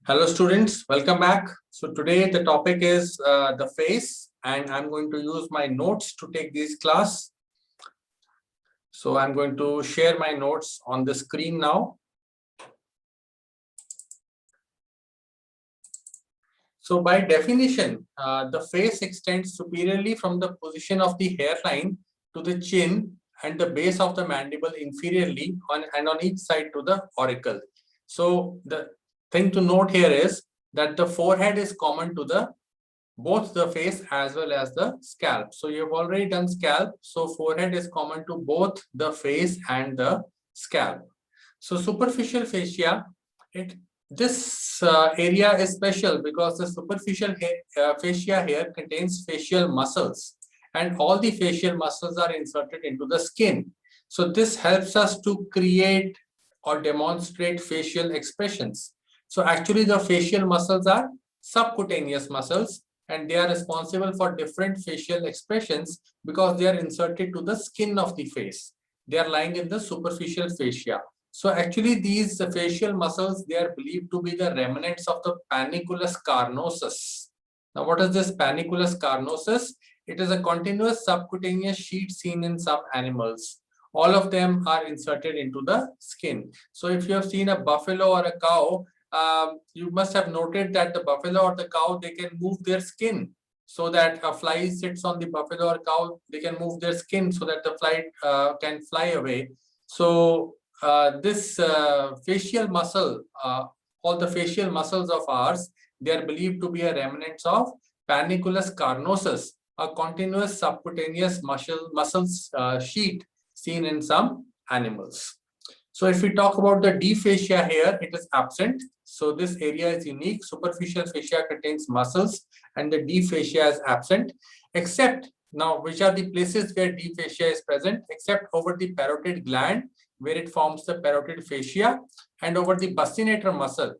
Hello students, welcome back. So today the topic is the face and I'm going to use my notes to take this class. So I'm going to share my notes on the screen now. So by definition, the face extends superiorly from the position of the hairline to the chin and the base of the mandible inferiorly on each side to the auricle. So the thing to note here is that the forehead is common to the both the face as well as the scalp. So you have already done scalp. So forehead is common to both the face and the scalp. So superficial fascia, this area is special because the superficial fascia here contains facial muscles and all the facial muscles are inserted into the skin. So this helps us to create or demonstrate facial expressions. So actually the facial muscles are subcutaneous muscles and they are responsible for different facial expressions because they are inserted to the skin of the face. They are lying in the superficial fascia. So actually these facial muscles, they are believed to be the remnants of the panniculus carnosus. Now what is this panniculus carnosus? It is a continuous subcutaneous sheet seen in some animals. All of them are inserted into the skin. So if you have seen a buffalo or a cow, you must have noted that the buffalo or the cow, they can move their skin so that a fly sits on the buffalo or cow, they can move their skin so that the fly can fly away. So this facial muscle, all the facial muscles of ours, they are believed to be a remnants of panniculus carnosus, a continuous subcutaneous muscles sheet seen in some animals. So if we talk about the deep fascia here, it is absent. So this area is unique. Superficial fascia contains muscles and the deep fascia is absent, except now which are the places where deep fascia is present, except over the parotid gland where it forms the parotid fascia and over the buccinator muscle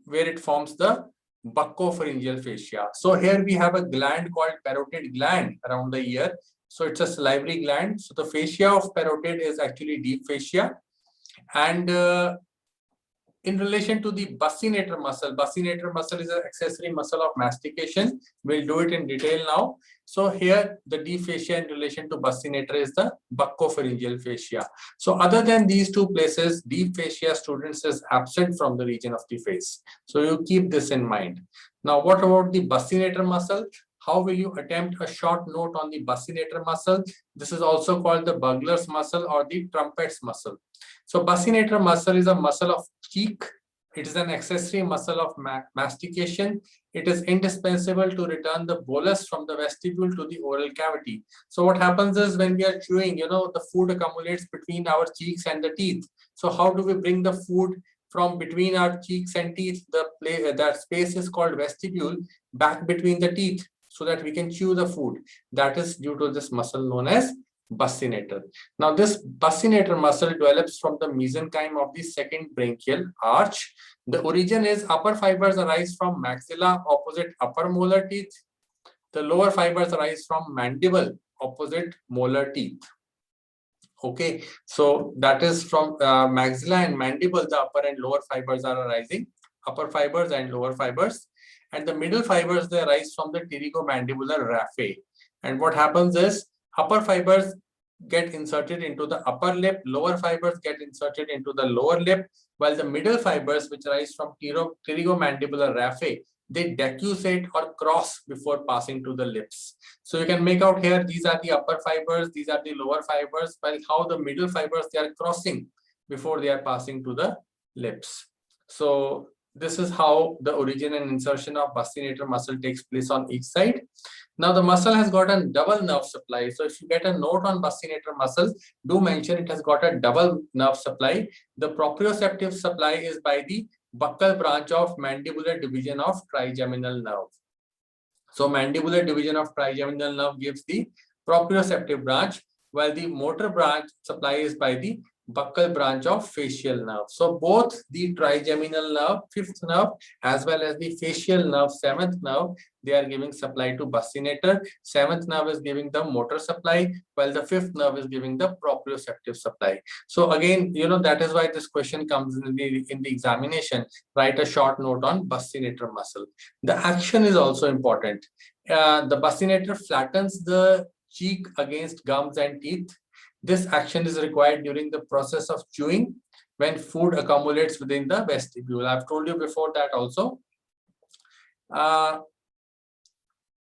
where it forms the buccopharyngeal fascia. So here we have a gland called parotid gland around the ear. So it's a salivary gland. So the fascia of parotid is actually deep fascia. And in relation to the buccinator muscle is an accessory muscle of mastication. We'll do it in detail now. So here the deep fascia in relation to buccinator is the buccopharyngeal fascia. So other than these two places, deep fascia, students, is absent from the region of the face. So you keep this in mind. Now what about the buccinator muscle? How will you attempt a short note on the buccinator muscle? This is also called the Bugler's muscle or the trumpet's muscle. So buccinator muscle is a muscle of cheek. It is an accessory muscle of mastication. It is indispensable to return the bolus from the vestibule to the oral cavity. So what happens is when we are chewing, the food accumulates between our cheeks and the teeth. So how do we bring the food from between our cheeks and teeth? That space is called vestibule, back between the teeth, so that we can chew the food. That is due to this muscle known as buccinator. Now this buccinator muscle develops from the mesenchyme of the second branchial arch. The origin is upper fibers arise from maxilla opposite upper molar teeth. The lower fibers arise from mandible opposite molar teeth. Okay, so that is from maxilla and mandible, the upper and lower fibers are arising, upper fibers and lower fibers. And the middle fibers, they arise from the pterygomandibular raphe. And what happens is upper fibers get inserted into the upper lip, lower fibers get inserted into the lower lip, while the middle fibers, which arise from pterygomandibular raphe, they decussate or cross before passing to the lips. So you can make out here, these are the upper fibers, these are the lower fibers, while how the middle fibers, they are crossing before they are passing to the lips. So this is how the origin and insertion of buccinator muscle takes place on each side. Now the muscle has got a double nerve supply. So if you get a note on buccinator muscle, do mention it has got a double nerve supply. The proprioceptive supply is by the buccal branch of mandibular division of trigeminal nerve. So mandibular division of trigeminal nerve gives the proprioceptive branch, while the motor branch supply is by the buccal branch of facial nerve. So both the trigeminal nerve, fifth nerve, as well as the facial nerve, seventh nerve, they are giving supply to bassinator. Seventh nerve is giving the motor supply, while the fifth nerve is giving the proprioceptive supply. So again, that is why this question comes in the examination. Write a short note on bassinator muscle. The action is also important. The bassinator flattens the cheek against gums and teeth. This action is required during the process of chewing when food accumulates within the vestibule. I've told you before that also.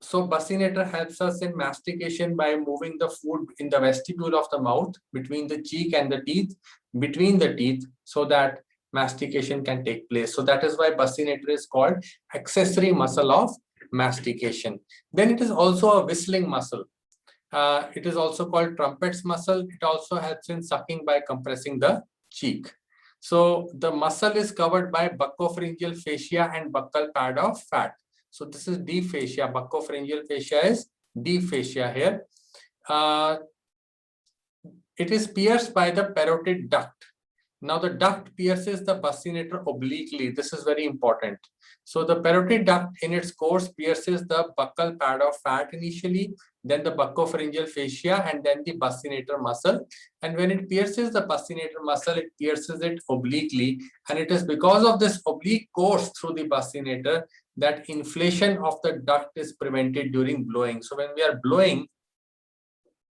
So bassinator helps us in mastication by moving the food in the vestibule of the mouth between the cheek and the teeth, between the teeth, so that mastication can take place. So that is why bassinator is called accessory muscle of mastication. Then it is also a whistling muscle. It is also called trumpet's muscle. It also helps in sucking by compressing the cheek. So the muscle is covered by buccopharyngeal fascia and buccal pad of fat. So this is deep fascia. Buccopharyngeal fascia is deep fascia here. It is pierced by the parotid duct. Now the duct pierces the bassinator obliquely. This is very important. So the parotid duct in its course pierces the buccal pad of fat initially, then the buccopharyngeal fascia, and then the bassinator muscle. And when it pierces the bassinator muscle, it pierces it obliquely. And it is because of this oblique course through the bassinator that inflation of the duct is prevented during blowing. So when we are blowing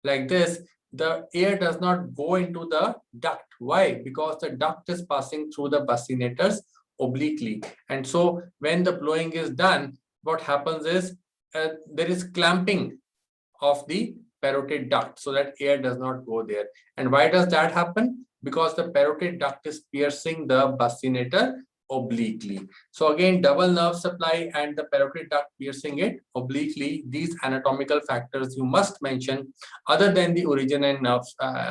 like this, the air does not go into the duct. Why? Because the duct is passing through the bassinators obliquely. And so when the blowing is done, what happens is there is clamping of the parotid duct so that air does not go there. And why does that happen? Because the parotid duct is piercing the bassinator obliquely. So again, double nerve supply and the parotid duct piercing it obliquely. These anatomical factors you must mention other than the origin and nerve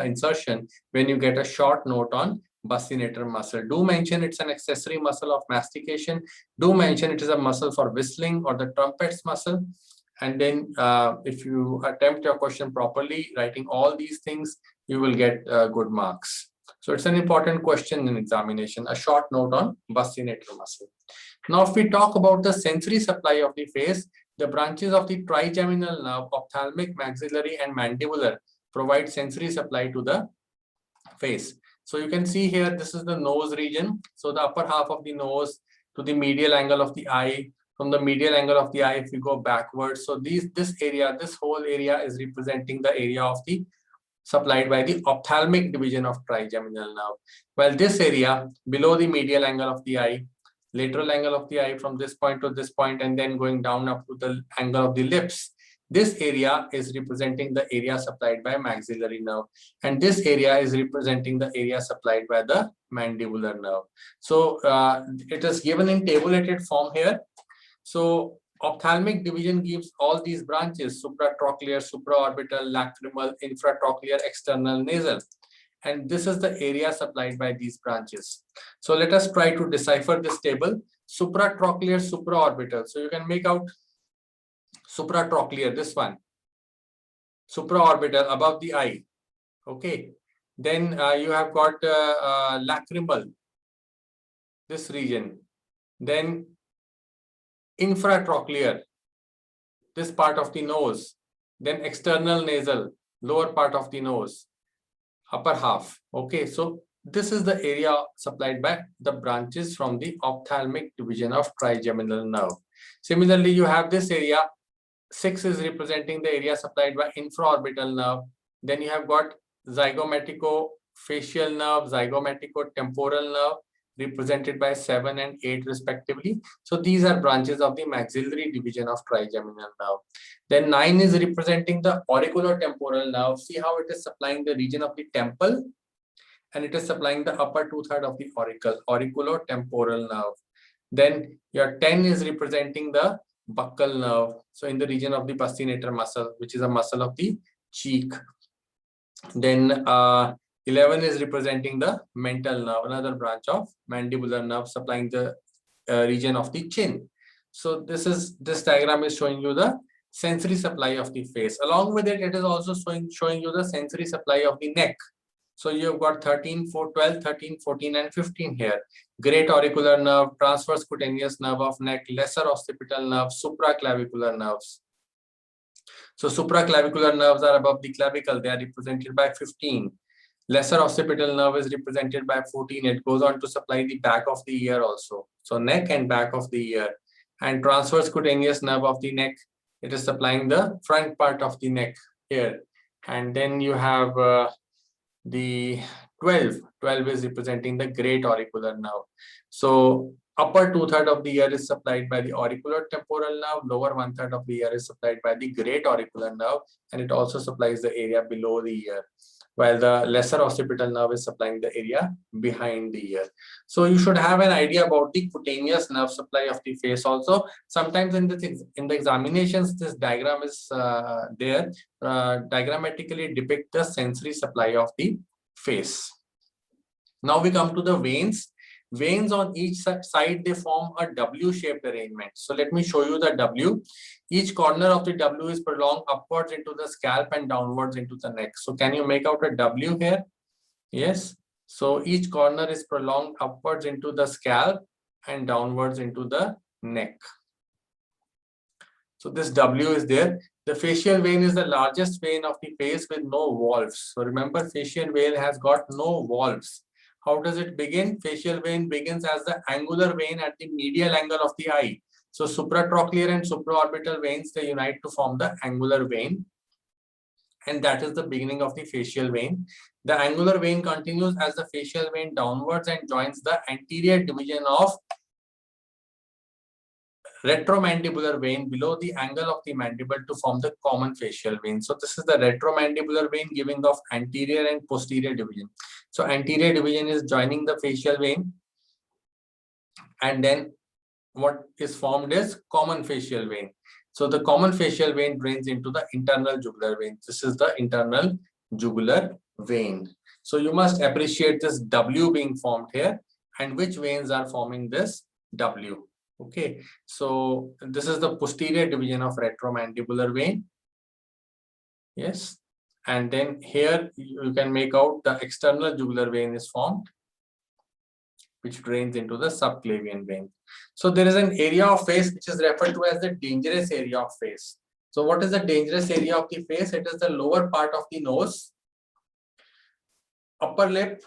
insertion when you get a short note on bassinator muscle. Do mention it's an accessory muscle of mastication. Do mention it is a muscle for whistling or the trumpet's muscle. And then if you attempt your question properly, writing all these things, you will get good marks. So it's an important question in examination, a short note on bassinator muscle. Now, if we talk about the sensory supply of the face, the branches of the trigeminal nerve, ophthalmic, maxillary, and mandibular provide sensory supply to the face. So you can see here, this is the nose region. So the upper half of the nose to the medial angle of the eye. From the medial angle of the eye, if we go backwards, so this whole area is representing the area of the supplied by the ophthalmic division of trigeminal nerve. While this area below the medial angle of the eye, lateral angle of the eye from this point to this point, and then going down up to the angle of the lips, this area is representing the area supplied by maxillary nerve, and this area is representing the area supplied by the mandibular nerve. So it is given in tabulated form here. So ophthalmic division gives all these branches: supratrochlear, supraorbital, lacrimal, infratrochlear, external, nasal. And this is the area supplied by these branches. So let us try to decipher this table. Supratrochlear, supraorbital. So you can make out supratrochlear, this one. Supraorbital, above the eye. Okay. Then you have got lacrimal, this region. Then infratrochlear, this part of the nose. Then external nasal, lower part of the nose, upper half. Okay, so this is the area supplied by the branches from the ophthalmic division of trigeminal nerve. Similarly, you have this area. 6 is representing the area supplied by infraorbital nerve. Then you have got zygomatico-facial nerve, zygomatico-temporal nerve, represented by 7 and 8 respectively. So these are branches of the maxillary division of trigeminal nerve. Then 9 is representing the auriculotemporal nerve. See how it is supplying the region of the temple, and it is supplying the upper 2/3 of the auricle, auriculotemporal nerve. Then your 10 is representing the buccal nerve. So in the region of the bassinator muscle, which is a muscle of the cheek. Then 11 is representing the mental nerve, another branch of mandibular nerve supplying the region of the chin. So this diagram is showing you the sensory supply of the face. Along with it, it is also showing you the sensory supply of the neck. So you've got 13, 4, 12, 13, 14, and 15 here. Great auricular nerve, transverse cutaneous nerve of neck, lesser occipital nerve, supraclavicular nerves. So supraclavicular nerves are above the clavicle. They are represented by 15. Lesser occipital nerve is represented by 14. It goes on to supply the back of the ear also. So neck and back of the ear. And transverse cutaneous nerve of the neck, it is supplying the front part of the neck here. And then you have the 12 is representing the great auricular nerve. So upper 2/3 of the ear is supplied by the auricular temporal nerve, lower 1/3 of the ear is supplied by the great auricular nerve, and it also supplies the area below the ear, while the lesser occipital nerve is supplying the area behind the ear. So you should have an idea about the cutaneous nerve supply of the face also. Sometimes in the examinations, this diagram is there, diagrammatically depict the sensory supply of the face. Now we come to the veins. Veins on each side, they form a W-shaped arrangement. So let me show you the W. Each corner of the W is prolonged upwards into the scalp and downwards into the neck. So can you make out a W here? Yes. So each corner is prolonged upwards into the scalp and downwards into the neck. So this W is there. The facial vein is the largest vein of the face with no valves. So remember, facial vein has got no valves. How does it begin? Facial vein begins as the angular vein at the medial angle of the eye. So supratrochlear and supraorbital veins, they unite to form the angular vein. And that is the beginning of the facial vein. The angular vein continues as the facial vein downwards and joins the anterior division of retromandibular vein below the angle of the mandible to form the common facial vein. So this is the retromandibular vein giving off anterior and posterior division. So anterior division is joining the facial vein, and then what is formed is common facial vein. So the common facial vein drains into the internal jugular vein. This is the internal jugular vein. So you must appreciate this W being formed here, and which veins are forming this W. Okay, so this is the posterior division of retromandibular vein. Yes, and then here you can make out the external jugular vein is formed, which drains into the subclavian vein. So there is an area of face which is referred to as the dangerous area of face. So what is the dangerous area of the face? It is the lower part of the nose, upper lip,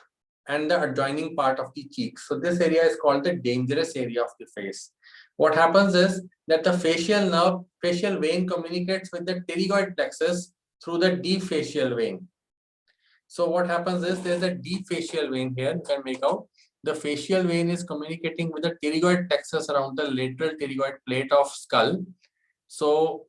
and the adjoining part of the cheek. So this area is called the dangerous area of the face. What happens is that the facial nerve, facial vein communicates with the pterygoid plexus through the deep facial vein. So what happens is there's a deep facial vein here. You can make out the facial vein is communicating with the pterygoid plexus around the lateral pterygoid plate of skull. So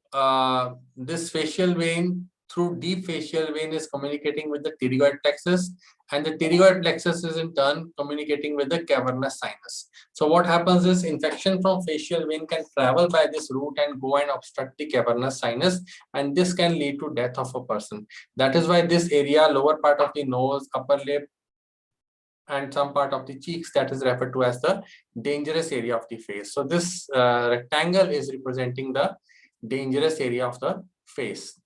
this facial vein through deep facial vein is communicating with the pterygoid plexus, and the pterygoid plexus is in turn communicating with the cavernous sinus. So what happens is infection from facial vein can travel by this route and go and obstruct the cavernous sinus, and this can lead to death of a person. That is why this area, lower part of the nose, upper lip, and some part of the cheeks, that is referred to as the dangerous area of the face. So this rectangle is representing the dangerous area of the face.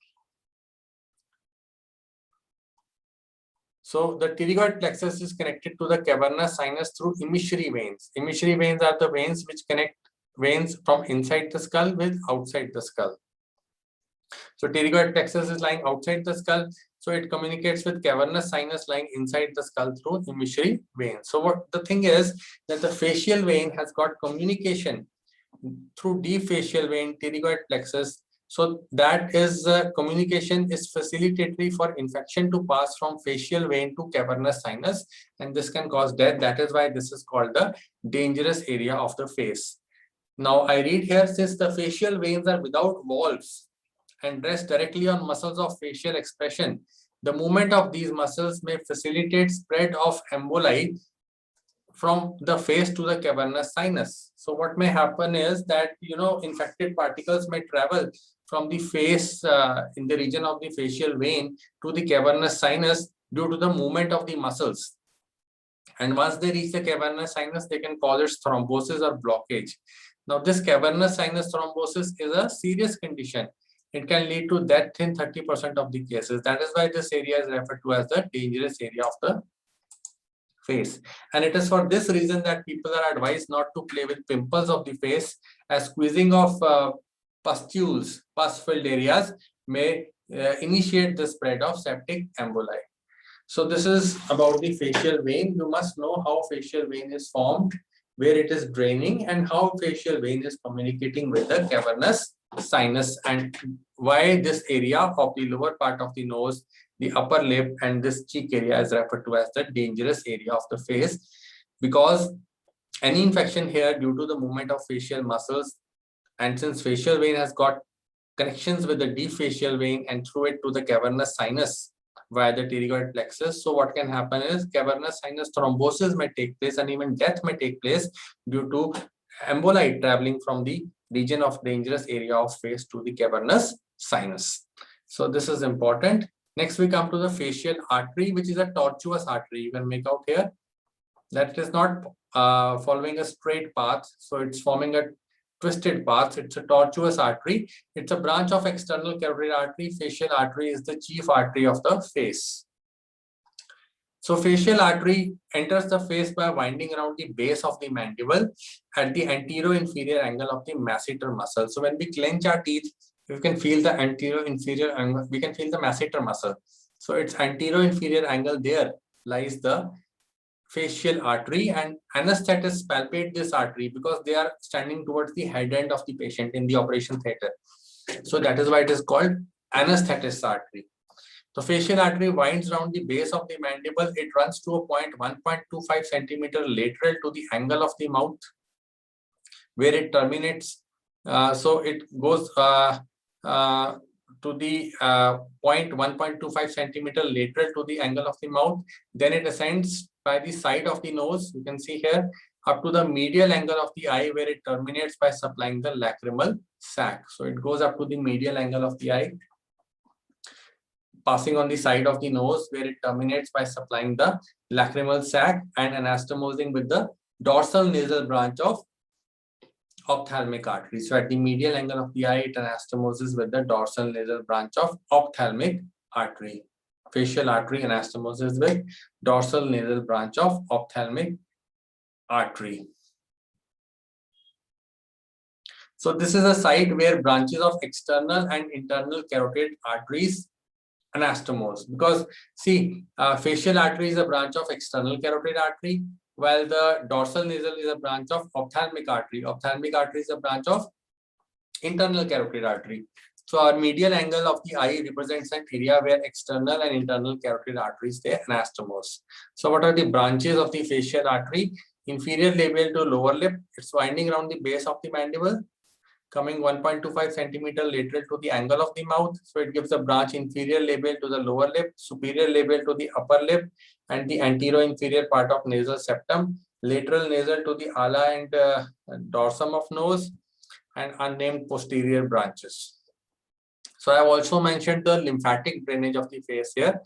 So the pterygoid plexus is connected to the cavernous sinus through emissary veins. Emissary veins are the veins which connect veins from inside the skull with outside the skull. So pterygoid plexus is lying outside the skull, so it communicates with cavernous sinus lying inside the skull through emissary veins. So what the thing is that the facial vein has got communication through deep facial vein, pterygoid plexus. So that is communication is facilitatory for infection to pass from facial vein to cavernous sinus, and this can cause death. That is why this is called the dangerous area of the face. Now I read here, since the facial veins are without valves and rest directly on muscles of facial expression, the movement of these muscles may facilitate spread of emboli from the face to the cavernous sinus. So what may happen is that, infected particles may travel from the face in the region of the facial vein to the cavernous sinus due to the movement of the muscles. And once they reach the cavernous sinus, they can cause its thrombosis or blockage. Now, this cavernous sinus thrombosis is a serious condition. it can lead to death in 30% of the cases. That is why this area is referred to as the dangerous area of the face. And it is for this reason that people are advised not to play with pimples of the face, as squeezing of pustules, pus-filled areas may initiate the spread of septic emboli. So this is about the facial vein. You must know how facial vein is formed, where it is draining, and how facial vein is communicating with the cavernous sinus, and why this area of the lower part of the nose, the upper lip, and this cheek area is referred to as the dangerous area of the face, because any infection here due to the movement of facial muscles, and since facial vein has got connections with the deep facial vein and through it to the cavernous sinus via the pterygoid plexus. So what can happen is cavernous sinus thrombosis may take place, and even death may take place due to emboli traveling from the region of dangerous area of face to the cavernous sinus. So this is important. Next we come to the facial artery, which is a tortuous artery. You can make out here that it is not following a straight path, so it's forming a twisted path. It's a tortuous artery. It's a branch of external carotid artery. Facial artery is the chief artery of the face. So facial artery enters the face by winding around the base of the mandible at the anterior-inferior angle of the masseter muscle. So when we clench our teeth, we can feel the anterior-inferior angle. We can feel the masseter muscle. So its anterior-inferior angle, there lies the facial artery, and anesthetists palpate this artery because they are standing towards the head end of the patient in the operation theater. So that is why it is called anesthetist artery. The facial artery winds around the base of the mandible. It runs to a point 1.25 centimeter lateral to the angle of the mouth, where it terminates. So it goes to the point 1.25 centimeter lateral to the angle of the mouth. Then it ascends by the side of the nose, you can see here, up to the medial angle of the eye, where it terminates by supplying the lacrimal sac. So it goes up to the medial angle of the eye, passing on the side of the nose, where it terminates by supplying the lacrimal sac and anastomosing with the dorsal nasal branch of ophthalmic artery. So at the medial angle of the eye, it anastomoses with the dorsal nasal branch of ophthalmic artery. Facial artery anastomoses with dorsal nasal branch of ophthalmic artery. So this is a site where branches of external and internal carotid arteries anastomose, because see, facial artery is a branch of external carotid artery, while the dorsal nasal is a branch of ophthalmic artery. Ophthalmic artery is a branch of internal carotid artery. So our medial angle of the eye represents an area where external and internal carotid arteries, they anastomose. So what are the branches of the facial artery? Inferior labial to lower lip, it's winding around the base of the mandible, coming 1.25 centimeter lateral to the angle of the mouth. So it gives a branch inferior labial to the lower lip, superior labial to the upper lip, and the anterior-inferior part of nasal septum, lateral nasal to the ala and dorsum of nose, and unnamed posterior branches. So I have also mentioned the lymphatic drainage of the face here.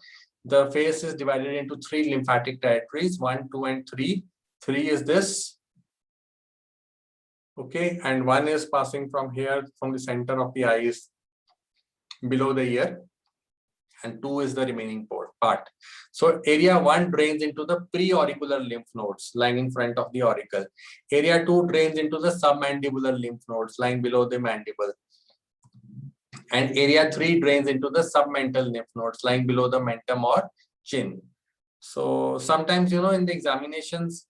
The face is divided into 3 lymphatic territories, 1, 2, and 3. 3 is this. Okay, and 1 is passing from here, from the center of the eyes below the ear, and 2 is the remaining part. So area 1 drains into the preauricular lymph nodes lying in front of the auricle. Area 2 drains into the submandibular lymph nodes lying below the mandible. And area 3 drains into the submental lymph nodes lying below the mentum or chin. So sometimes, you know, in the examinations,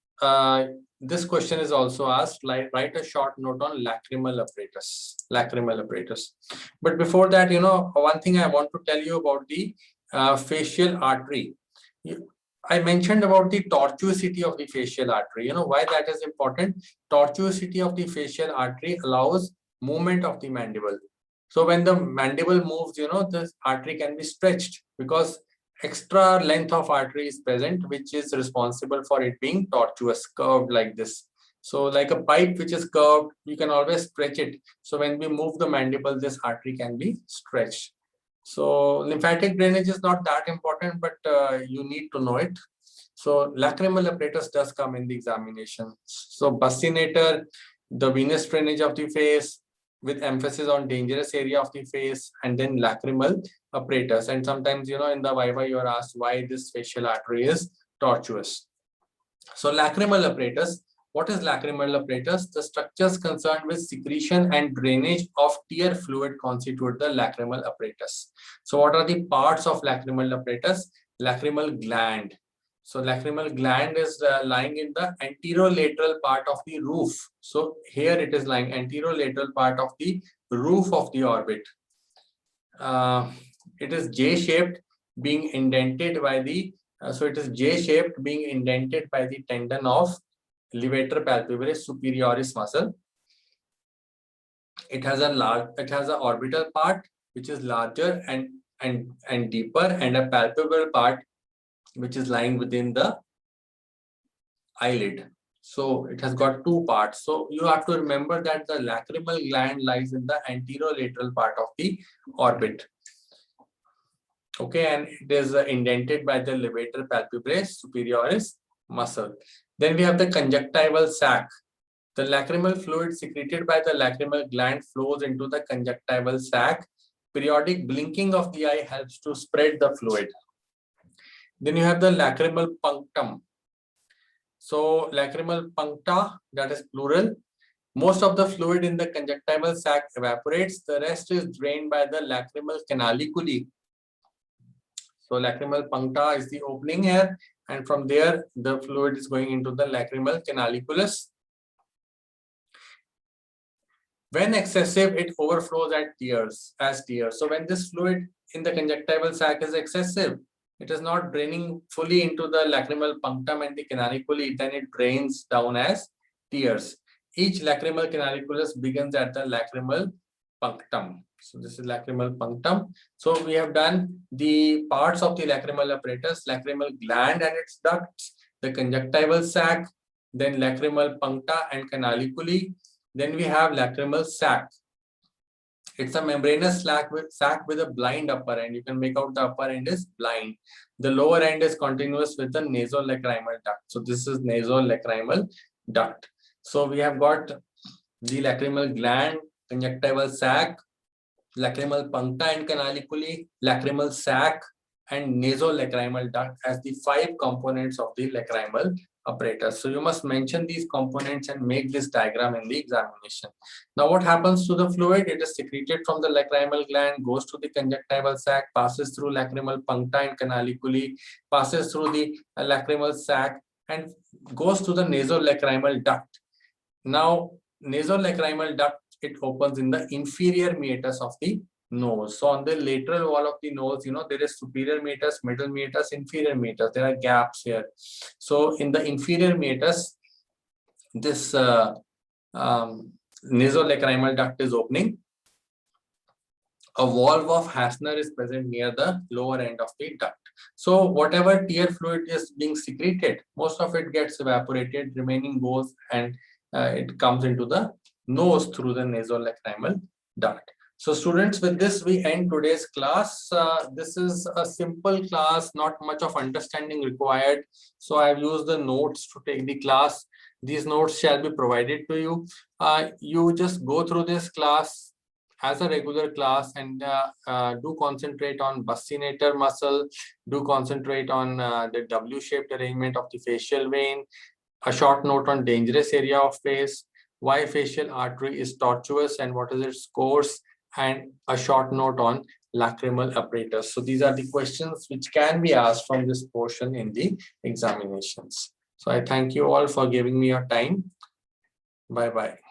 this question is also asked, like write a short note on lacrimal apparatus. But before that, you know, one thing I want to tell you about the facial artery. I mentioned about the tortuosity of the facial artery. You know why that is important? Tortuosity of the facial artery allows movement of the mandible. So when the mandible moves, you know, the artery can be stretched because extra length of artery is present, which is responsible for it being tortuous, curved like this. So like a pipe which is curved, you can always stretch it. So when we move the mandible, this artery can be stretched. So lymphatic drainage is not that important, but you need to know it. So lacrimal apparatus does come in the examination. So buccinator, the venous drainage of the face, with emphasis on dangerous area of the face, and then lacrimal apparatus. And sometimes, in the Viva, you are asked why this facial artery is tortuous. So lacrimal apparatus. What is lacrimal apparatus? The structures concerned with secretion and drainage of tear fluid constitute the lacrimal apparatus. So what are the parts of lacrimal apparatus? Lacrimal gland. So lacrimal gland is lying in the anterolateral part of the roof. So here it is lying anterolateral part of the roof of the orbit. It is J-shaped, being indented by the tendon of levator palpebrae superioris muscle. It has a orbital part which is larger and deeper, and a palpebral part which is lying within the eyelid. So it has got two parts. So you have to remember that the lacrimal gland lies in the anterolateral part of the orbit. Okay, and it is indented by the levator palpebrae superioris muscle. Then we have the conjunctival sac. The lacrimal fluid secreted by the lacrimal gland flows into the conjunctival sac. Periodic blinking of the eye helps to spread the fluid. Then you have the lacrimal punctum. So lacrimal puncta, that is plural. Most of the fluid in the conjunctival sac evaporates. The rest is drained by the lacrimal canaliculi. So lacrimal puncta is the opening here, and from there the fluid is going into the lacrimal canaliculus. When excessive, it overflows as tears. So when this fluid in the conjunctival sac is excessive, it is not draining fully into the lacrimal punctum and the canaliculi, then it drains down as tears. Each lacrimal canaliculus begins at the lacrimal punctum. So this is lacrimal punctum. So we have done the parts of the lacrimal apparatus: lacrimal gland and its ducts, the conjunctival sac, then lacrimal puncta and canaliculi. Then we have lacrimal sac. It's a membranous sac with a blind upper end. You can make out the upper end is blind. The lower end is continuous with the nasolacrimal duct. So this is nasolacrimal duct. So we have got the lacrimal gland, conjunctival sac, lacrimal puncta and canaliculi, lacrimal sac, and nasolacrimal duct as the 5 components of the lacrimal apparatus. So you must mention these components and make this diagram in the examination. Now what happens to the fluid? It is secreted from the lacrimal gland, goes to the conjunctival sac, passes through lacrimal puncta and canaliculi, passes through the lacrimal sac, and goes to the nasolacrimal duct. Now nasolacrimal duct, it opens in the inferior meatus of the nose. So on the lateral wall of the nose, there is superior meatus, middle meatus, inferior meatus. There are gaps here. So in the inferior meatus, this nasolacrimal duct is opening. A valve of Hassner is present near the lower end of the duct. So whatever tear fluid is being secreted, most of it gets evaporated, remaining goes and it comes into the nose through the nasolacrimal duct. So students, with this we end today's class. This is a simple class, not much of understanding required. So I have used the notes to take the class. These notes shall be provided to you. You just go through this class as a regular class and do concentrate on buccinator muscle, do concentrate on the W-shaped arrangement of the facial vein, a short note on dangerous area of face, why facial artery is tortuous and what is its course, and a short note on lacrimal apparatus. So these are the questions which can be asked from this portion in the examinations. So I thank you all for giving me your time. Bye-bye.